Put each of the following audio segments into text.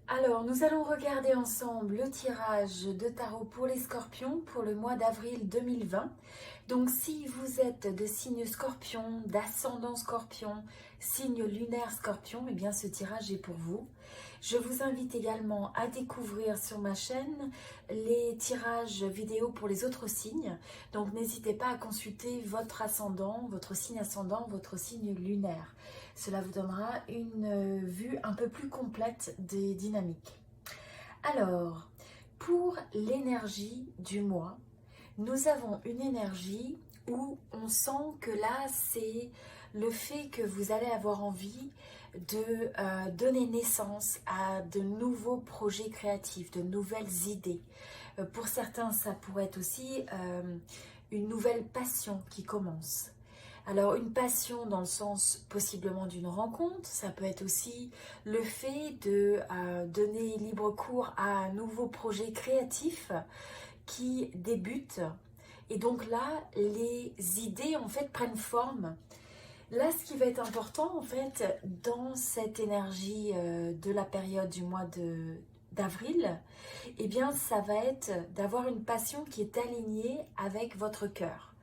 Alors, nous allons regarder ensemble le tirage de tarot pour les scorpions pour le mois d'avril 2020. Donc, si vous êtes de signe scorpion, d'ascendant scorpion, signe lunaire scorpion, eh bien ce tirage est pour vous. Je vous invite également à découvrir sur ma chaîne les tirages vidéo pour les autres signes. Donc, n'hésitez pas à consulter votre ascendant, votre signe ascendant, votre signe lunaire. Cela vous donnera une vue un peu plus complète des dynamiques. Alors, pour l'énergie du mois, nous avons une énergie où on sent que là, c'est le fait que vous allez avoir envie de donner naissance à de nouveaux projets créatifs, de nouvelles idées. Pour certains, ça pourrait être aussi une nouvelle passion qui commence. Alors une passion dans le sens possiblement d'une rencontre, ça peut être aussi le fait de donner libre cours à un nouveau projet créatif qui débute. Et donc là, les idées en fait prennent forme. Là, ce qui va être important en fait dans cette énergie de la période du mois d'avril, eh bien ça va être d'avoir une passion qui est alignée avec votre cœur.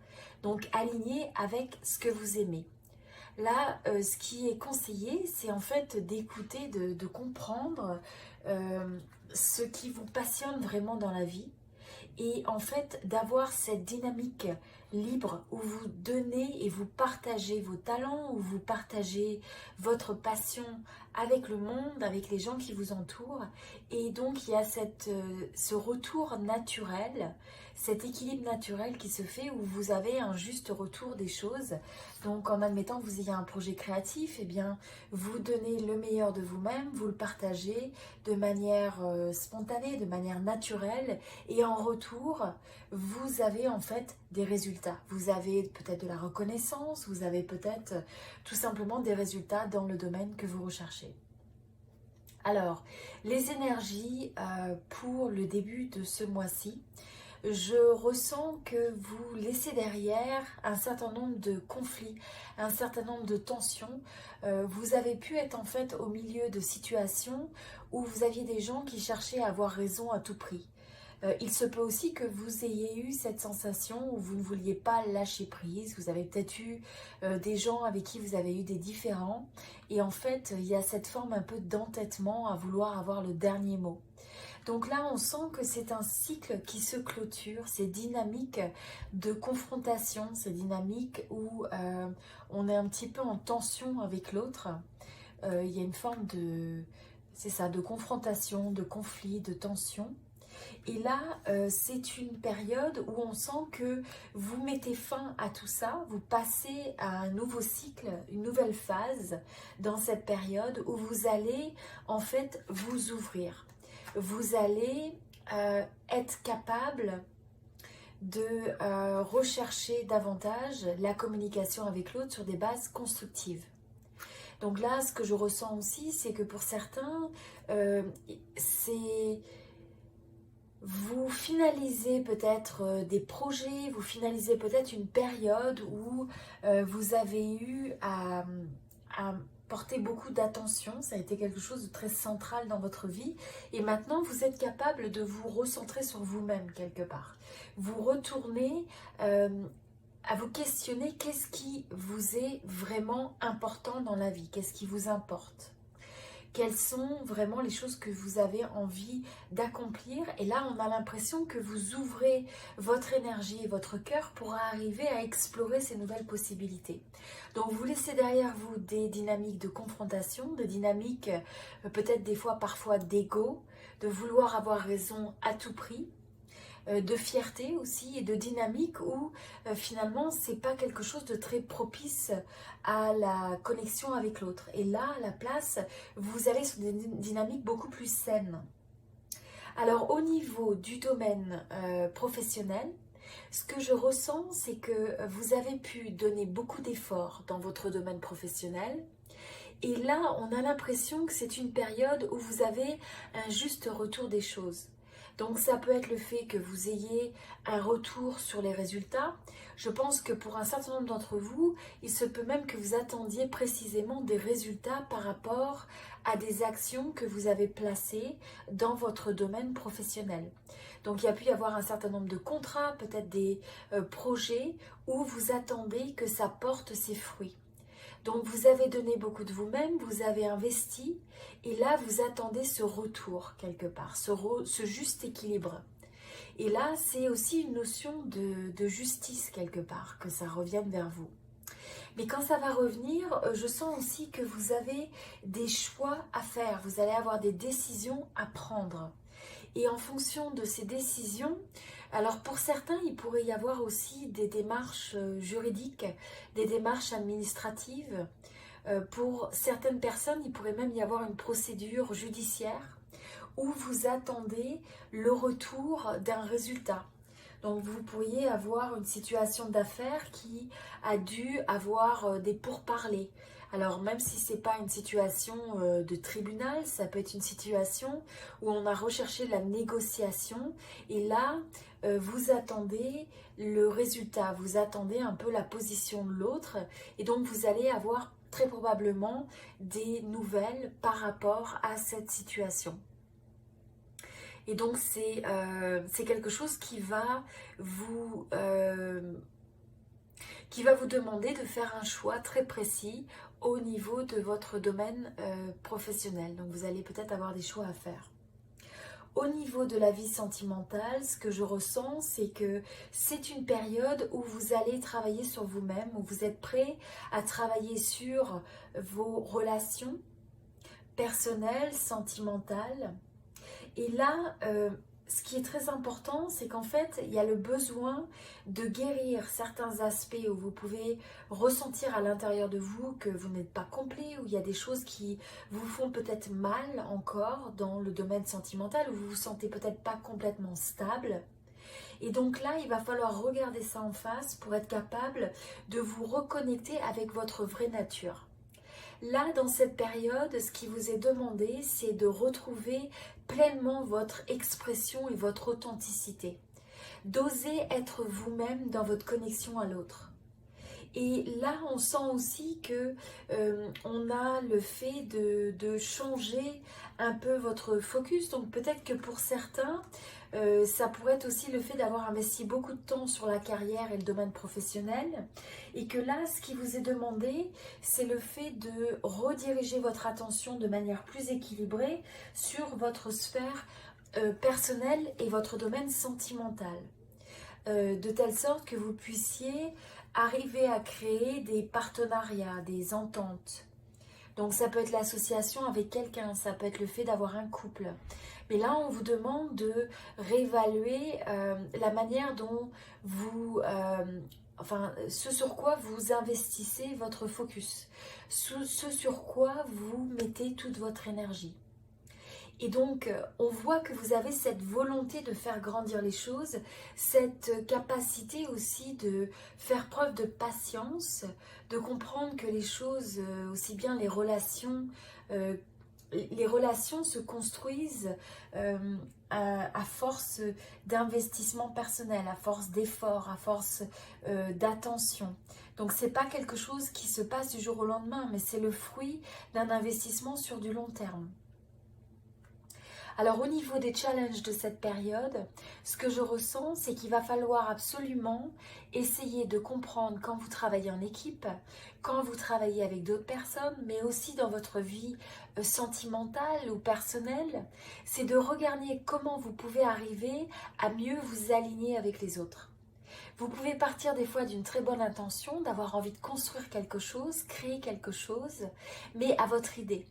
Donc aligné avec ce que vous aimez. Là, ce qui est conseillé, c'est en fait d'écouter, de comprendre ce qui vous passionne vraiment dans la vie. Et en fait, d'avoir cette dynamique libre où vous donnez et vous partagez vos talents, où vous partagez votre passion avec le monde, avec les gens qui vous entourent. Et donc, il y a ce retour naturel, cet équilibre naturel qui se fait où vous avez un juste retour des choses. Donc, en admettant que vous ayez un projet créatif, eh bien, vous donnez le meilleur de vous-même, vous le partagez de manière spontanée, de manière naturelle. Et en retour, vous avez en fait des résultats. Vous avez peut-être de la reconnaissance, vous avez peut-être tout simplement des résultats dans le domaine que vous recherchez. Alors, les énergies pour le début de ce mois-ci, je ressens que vous laissez derrière un certain nombre de conflits, un certain nombre de tensions. Vous avez pu être en fait au milieu de situations où vous aviez des gens qui cherchaient à avoir raison à tout prix. Il se peut aussi que vous ayez eu cette sensation où vous ne vouliez pas lâcher prise. Vous avez peut-être eu des gens avec qui vous avez eu des différends. Et en fait, il y a cette forme un peu d'entêtement à vouloir avoir le dernier mot. Donc là, on sent que c'est un cycle qui se clôture, ces dynamiques de confrontation, ces dynamiques où on est un petit peu en tension avec l'autre. Il y a une forme de, c'est ça, de confrontation, de conflit, de tension. Et là, c'est une période où on sent que vous mettez fin à tout ça, vous passez à un nouveau cycle, une nouvelle phase dans cette période où vous allez en fait vous ouvrir. Vous allez être capable de rechercher davantage la communication avec l'autre sur des bases constructives. Donc là, ce que je ressens aussi, c'est que pour certains, c'est... Vous finalisez peut-être des projets, vous finalisez peut-être une période où vous avez eu à porter beaucoup d'attention, ça a été quelque chose de très central dans votre vie et maintenant vous êtes capable de vous recentrer sur vous-même quelque part. Vous retournez à vous questionner qu'est-ce qui vous est vraiment important dans la vie, qu'est-ce qui vous importe. Quelles sont vraiment les choses que vous avez envie d'accomplir. Et là, on a l'impression que vous ouvrez votre énergie et votre cœur pour arriver à explorer ces nouvelles possibilités. Donc, vous laissez derrière vous des dynamiques de confrontation, des dynamiques peut-être des fois parfois d'ego, de vouloir avoir raison à tout prix, de fierté aussi et de dynamique où finalement c'est pas quelque chose de très propice à la connexion avec l'autre. Et là, à la place, vous allez sur des dynamiques beaucoup plus saines. Alors au niveau du domaine professionnel, ce que je ressens, c'est que vous avez pu donner beaucoup d'efforts dans votre domaine professionnel. Et là, on a l'impression que c'est une période où vous avez un juste retour des choses. Donc ça peut être le fait que vous ayez un retour sur les résultats. Je pense que pour un certain nombre d'entre vous, il se peut même que vous attendiez précisément des résultats par rapport à des actions que vous avez placées dans votre domaine professionnel. Donc il y a pu y avoir un certain nombre de contrats, peut-être des projets où vous attendez que ça porte ses fruits. Donc vous avez donné beaucoup de vous-même, vous avez investi et là vous attendez ce retour quelque part, ce juste équilibre. Et là c'est aussi une notion de justice quelque part, que ça revienne vers vous. Mais quand ça va revenir, je sens aussi que vous avez des choix à faire, vous allez avoir des décisions à prendre. Et en fonction de ces décisions, alors pour certains, il pourrait y avoir aussi des démarches juridiques, des démarches administratives. Pour certaines personnes, il pourrait même y avoir une procédure judiciaire où vous attendez le retour d'un résultat. Donc vous pourriez avoir une situation d'affaires qui a dû avoir des pourparlers. Alors même si ce n'est pas une situation de tribunal, ça peut être une situation où on a recherché la négociation et là vous attendez le résultat, vous attendez un peu la position de l'autre et donc vous allez avoir très probablement des nouvelles par rapport à cette situation. Et donc c'est quelque chose qui va vous demander de faire un choix très précis au niveau de votre domaine professionnel. Donc vous allez peut-être avoir des choix à faire. Au niveau de la vie sentimentale, ce que je ressens, c'est que c'est une période où vous allez travailler sur vous-même, où vous êtes prêt à travailler sur vos relations personnelles, sentimentales. Et là, ce qui est très important, c'est qu'en fait, il y a le besoin de guérir certains aspects où vous pouvez ressentir à l'intérieur de vous que vous n'êtes pas complet, où il y a des choses qui vous font peut-être mal encore dans le domaine sentimental, où vous vous sentez peut-être pas complètement stable. Et donc là, il va falloir regarder ça en face pour être capable de vous reconnecter avec votre vraie nature. Là, dans cette période, ce qui vous est demandé, c'est de retrouver pleinement votre expression et votre authenticité. D'oser être vous-même dans votre connexion à l'autre. Et là, on sent aussi que on a le fait de changer un peu votre focus. Donc peut-être que pour certains, ça pourrait être aussi le fait d'avoir investi beaucoup de temps sur la carrière et le domaine professionnel. Et que là, ce qui vous est demandé, c'est le fait de rediriger votre attention de manière plus équilibrée sur votre sphère personnelle et votre domaine sentimental. De telle sorte que vous puissiez arriver à créer des partenariats, des ententes. Donc ça peut être l'association avec quelqu'un, ça peut être le fait d'avoir un couple. Mais là, on vous demande de réévaluer la manière dont vous... ce sur quoi vous investissez votre focus, ce sur quoi vous mettez toute votre énergie. Et donc, on voit que vous avez cette volonté de faire grandir les choses, cette capacité aussi de faire preuve de patience, de comprendre que les choses, aussi bien les relations se construisent à force d'investissement personnel, à force d'effort, à force d'attention. Donc, ce n'est pas quelque chose qui se passe du jour au lendemain, mais c'est le fruit d'un investissement sur du long terme. Alors au niveau des challenges de cette période, ce que je ressens, c'est qu'il va falloir absolument essayer de comprendre quand vous travaillez en équipe, quand vous travaillez avec d'autres personnes, mais aussi dans votre vie sentimentale ou personnelle, c'est de regarder comment vous pouvez arriver à mieux vous aligner avec les autres. Vous pouvez partir des fois d'une très bonne intention, d'avoir envie de construire quelque chose, créer quelque chose, mais à votre idée.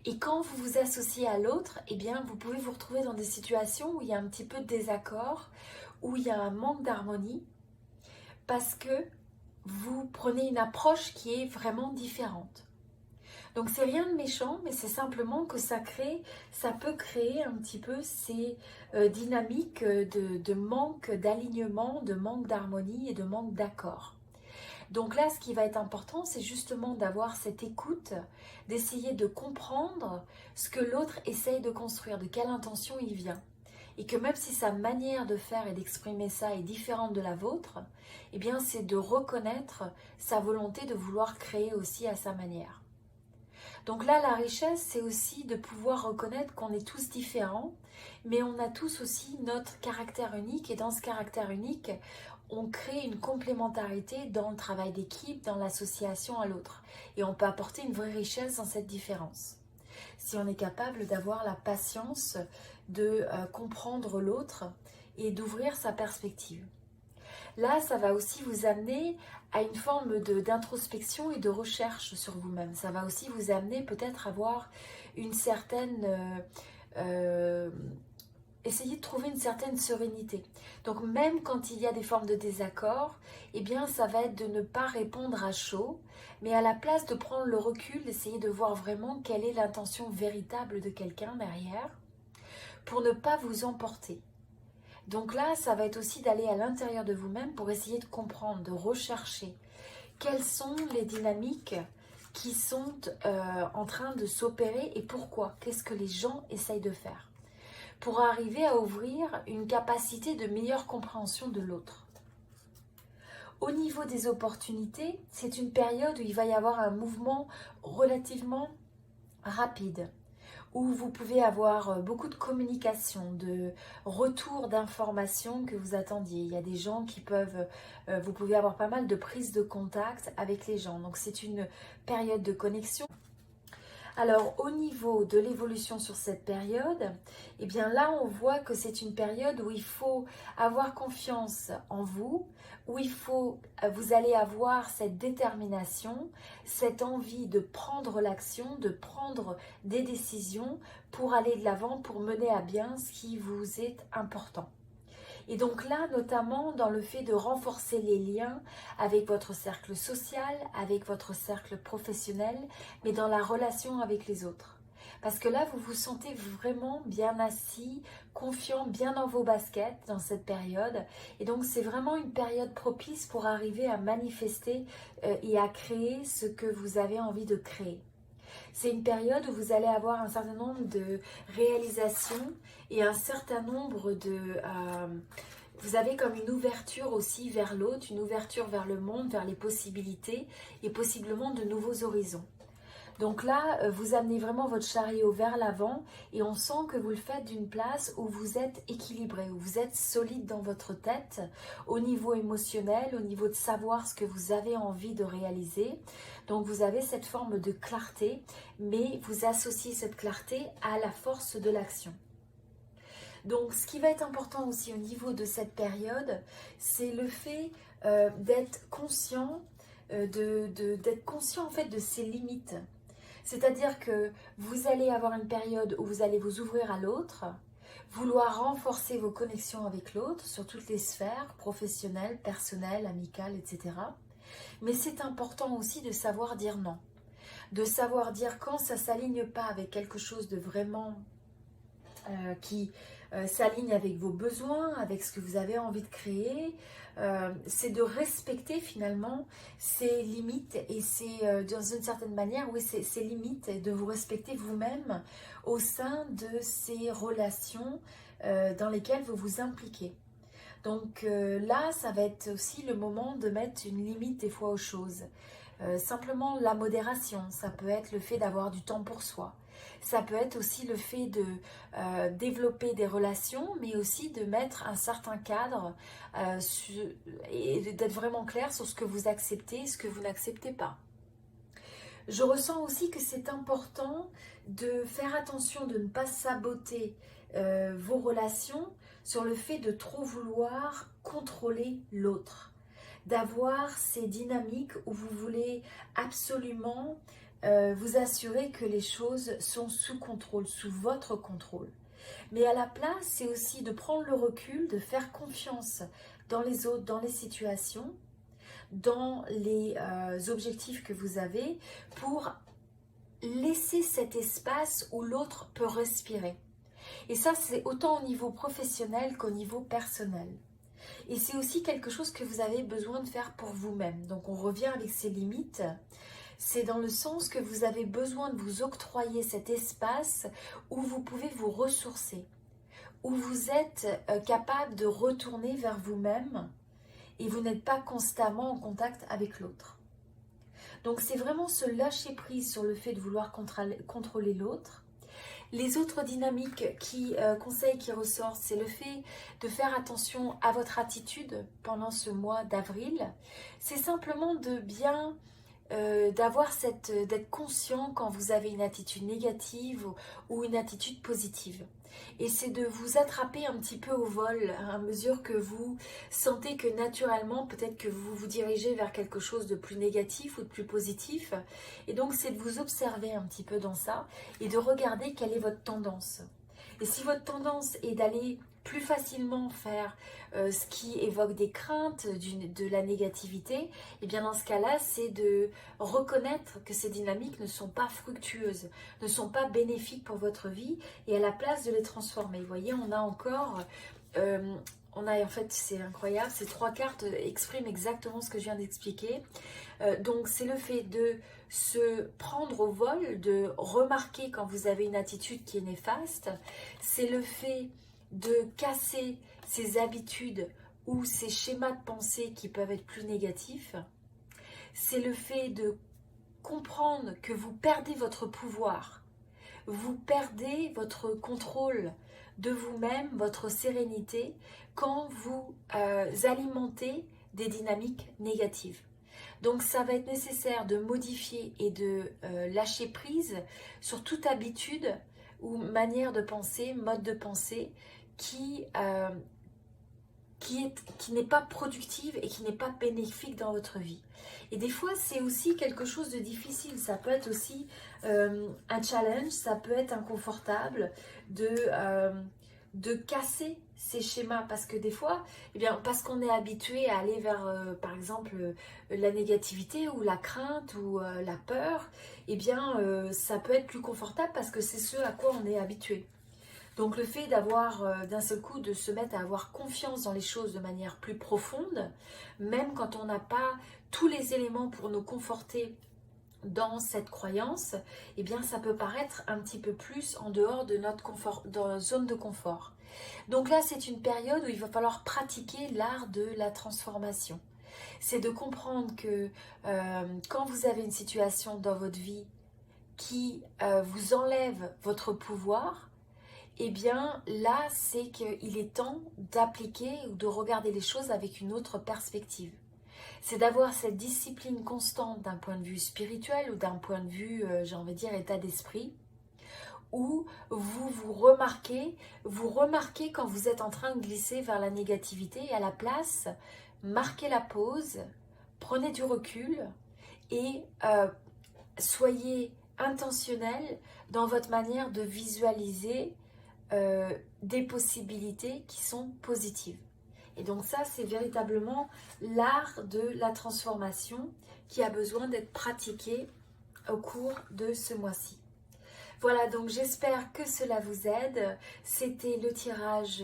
Et quand vous vous associez à l'autre, eh bien, vous pouvez vous retrouver dans des situations où il y a un petit peu de désaccord, où il y a un manque d'harmonie, parce que vous prenez une approche qui est vraiment différente. Donc, c'est rien de méchant, mais c'est simplement que ça peut créer un petit peu ces dynamiques de manque d'alignement, de manque d'harmonie et de manque d'accord. Donc là, ce qui va être important, c'est justement d'avoir cette écoute, d'essayer de comprendre ce que l'autre essaye de construire, de quelle intention il vient. et que même si sa manière de faire et d'exprimer ça est différente de la vôtre, eh bien c'est de reconnaître sa volonté de vouloir créer aussi à sa manière. Donc là, la richesse, c'est aussi de pouvoir reconnaître qu'on est tous différents, mais on a tous aussi notre caractère unique, et dans ce caractère unique, on crée une complémentarité dans le travail d'équipe, dans l'association à l'autre. Et on peut apporter une vraie richesse dans cette différence. Si on est capable d'avoir la patience de comprendre l'autre et d'ouvrir sa perspective. Là, ça va aussi vous amener à une forme d'introspection et de recherche sur vous-même. Ça va aussi vous amener peut-être à avoir une certaine... essayer de trouver une certaine sérénité. Donc même quand il y a des formes de désaccord, eh bien ça va être de ne pas répondre à chaud, mais à la place de prendre le recul, d'essayer de voir vraiment quelle est l'intention véritable de quelqu'un derrière, pour ne pas vous emporter. Donc là, ça va être aussi d'aller à l'intérieur de vous-même pour essayer de comprendre, de rechercher quelles sont les dynamiques qui sont en train de s'opérer et pourquoi. Qu'est-ce que les gens essayent de faire pour arriver à ouvrir une capacité de meilleure compréhension de l'autre. Au niveau des opportunités, c'est une période où il va y avoir un mouvement relativement rapide, où vous pouvez avoir beaucoup de communication, de retour d'informations que vous attendiez. Il y a des gens qui peuvent, vous pouvez avoir pas mal de prises de contact avec les gens. Donc c'est une période de connexion. Alors au niveau de l'évolution sur cette période, eh bien là on voit que c'est une période où il faut avoir confiance en vous, où vous allez avoir cette détermination, cette envie de prendre l'action, de prendre des décisions pour aller de l'avant, pour mener à bien ce qui vous est important. Et donc là, notamment dans le fait de renforcer les liens avec votre cercle social, avec votre cercle professionnel, mais dans la relation avec les autres. Parce que là, vous vous sentez vraiment bien assis, confiant, bien dans vos baskets dans cette période. Et donc, c'est vraiment une période propice pour arriver à manifester et à créer ce que vous avez envie de créer. C'est une période où vous allez avoir un certain nombre de réalisations et un certain nombre de... vous avez comme une ouverture aussi vers l'autre, une ouverture vers le monde, vers les possibilités et possiblement de nouveaux horizons. Donc là, vous amenez vraiment votre chariot vers l'avant et on sent que vous le faites d'une place où vous êtes équilibré, où vous êtes solide dans votre tête, au niveau émotionnel, au niveau de savoir ce que vous avez envie de réaliser. Donc vous avez cette forme de clarté, mais vous associez cette clarté à la force de l'action. Donc ce qui va être important aussi au niveau de cette période, c'est le fait d'être conscient, d'être conscient en fait de ses limites. C'est-à-dire que vous allez avoir une période où vous allez vous ouvrir à l'autre, vouloir renforcer vos connexions avec l'autre sur toutes les sphères, professionnelles, personnelles, amicales, etc. Mais c'est important aussi de savoir dire non. De savoir dire quand ça ne s'aligne pas avec quelque chose de vraiment qui s'aligne avec vos besoins, avec ce que vous avez envie de créer. C'est de respecter finalement ces limites et c'est dans une certaine manière, oui, ces limites et de vous respecter vous-même au sein de ces relations dans lesquelles vous vous impliquez. Donc là, ça va être aussi le moment de mettre une limite des fois aux choses. Simplement la modération, ça peut être le fait d'avoir du temps pour soi. Ça peut être aussi le fait de développer des relations, mais aussi de mettre un certain cadre et d'être vraiment clair sur ce que vous acceptez et ce que vous n'acceptez pas. Je ressens aussi que c'est important de faire attention de ne pas saboter vos relations sur le fait de trop vouloir contrôler l'autre. D'avoir ces dynamiques où vous voulez absolument vous assurer que les choses sont sous contrôle, sous votre contrôle. Mais à la place, c'est aussi de prendre le recul, de faire confiance dans les autres, dans les situations, dans les objectifs que vous avez pour laisser cet espace où l'autre peut respirer. Et ça, c'est autant au niveau professionnel qu'au niveau personnel. Et c'est aussi quelque chose que vous avez besoin de faire pour vous-même. Donc on revient avec ces limites. C'est dans le sens que vous avez besoin de vous octroyer cet espace où vous pouvez vous ressourcer, où vous êtes capable de retourner vers vous-même et vous n'êtes pas constamment en contact avec l'autre. Donc c'est vraiment se lâcher prise sur le fait de vouloir contrôler l'autre. Les autres dynamiques conseils qui ressortent, c'est le fait de faire attention à votre attitude pendant ce mois d'avril. C'est simplement de bien d'être conscient quand vous avez une attitude négative ou une attitude positive. Et c'est de vous attraper un petit peu au vol à mesure que vous sentez que naturellement, peut-être que vous vous dirigez vers quelque chose de plus négatif ou de plus positif. Et donc, c'est de vous observer un petit peu dans ça et de regarder quelle est votre tendance. Et si votre tendance est d'aller plus facilement faire ce qui évoque des craintes, de la négativité, et bien dans ce cas-là, c'est de reconnaître que ces dynamiques ne sont pas fructueuses, ne sont pas bénéfiques pour votre vie, et à la place de les transformer. Vous voyez, on a encore... en fait, c'est incroyable, ces 3 cartes expriment exactement ce que je viens d'expliquer. Donc c'est le fait de se prendre au vol, de remarquer quand vous avez une attitude qui est néfaste. C'est le fait de casser ces habitudes ou ces schémas de pensée qui peuvent être plus négatifs. C'est le fait de comprendre que vous perdez votre pouvoir, vous perdez votre contrôle de vous-même, votre sérénité, quand vous alimentez des dynamiques négatives. Donc ça va être nécessaire de modifier et de lâcher prise sur toute habitude ou manière de penser, mode de pensée qui n'est pas productive et qui n'est pas bénéfique dans votre vie. Et des fois, c'est aussi quelque chose de difficile. Ça peut être aussi un challenge, ça peut être inconfortable de casser ces schémas. Parce que des fois, eh bien, parce qu'on est habitué à aller vers, par exemple, la négativité ou la crainte ou la peur, eh bien, ça peut être plus confortable parce que c'est ce à quoi on est habitué. Donc le fait d'avoir d'un seul coup de se mettre à avoir confiance dans les choses de manière plus profonde, même quand on n'a pas tous les éléments pour nous conforter dans cette croyance, eh bien ça peut paraître un petit peu plus en dehors de notre zone de confort. Donc là, c'est une période où il va falloir pratiquer l'art de la transformation. C'est de comprendre que quand vous avez une situation dans votre vie qui vous enlève votre pouvoir, eh bien là, c'est qu'il est temps d'appliquer ou de regarder les choses avec une autre perspective. C'est d'avoir cette discipline constante d'un point de vue spirituel ou d'un point de vue, j'ai envie de dire, état d'esprit, où vous remarquez quand vous êtes en train de glisser vers la négativité et à la place, marquez la pause, prenez du recul et soyez intentionnel dans votre manière de visualiser des possibilités qui sont positives. Et donc ça, c'est véritablement l'art de la transformation qui a besoin d'être pratiqué au cours de ce mois-ci. Voilà, donc j'espère que cela vous aide. C'était le tirage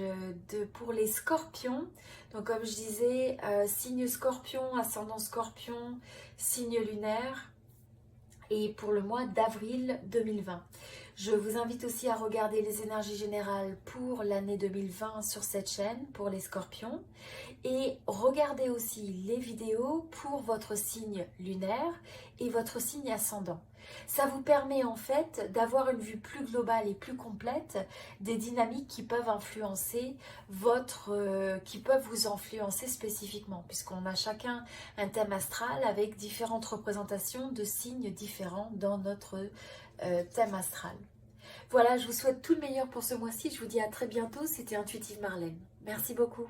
pour les scorpions. Donc comme je disais, signe scorpion, ascendant scorpion, signe lunaire. Et pour le mois d'avril 2020. Je vous invite aussi à regarder les énergies générales pour l'année 2020 sur cette chaîne, pour les scorpions. Et regardez aussi les vidéos pour votre signe lunaire et votre signe ascendant. Ça vous permet en fait d'avoir une vue plus globale et plus complète des dynamiques qui peuvent influencer qui peuvent vous influencer spécifiquement, puisqu'on a chacun un thème astral avec différentes représentations de signes différents dans notre thème astral. Voilà, je vous souhaite tout le meilleur pour ce mois-ci. Je vous dis à très bientôt. C'était Intuitive Marlène. Merci beaucoup.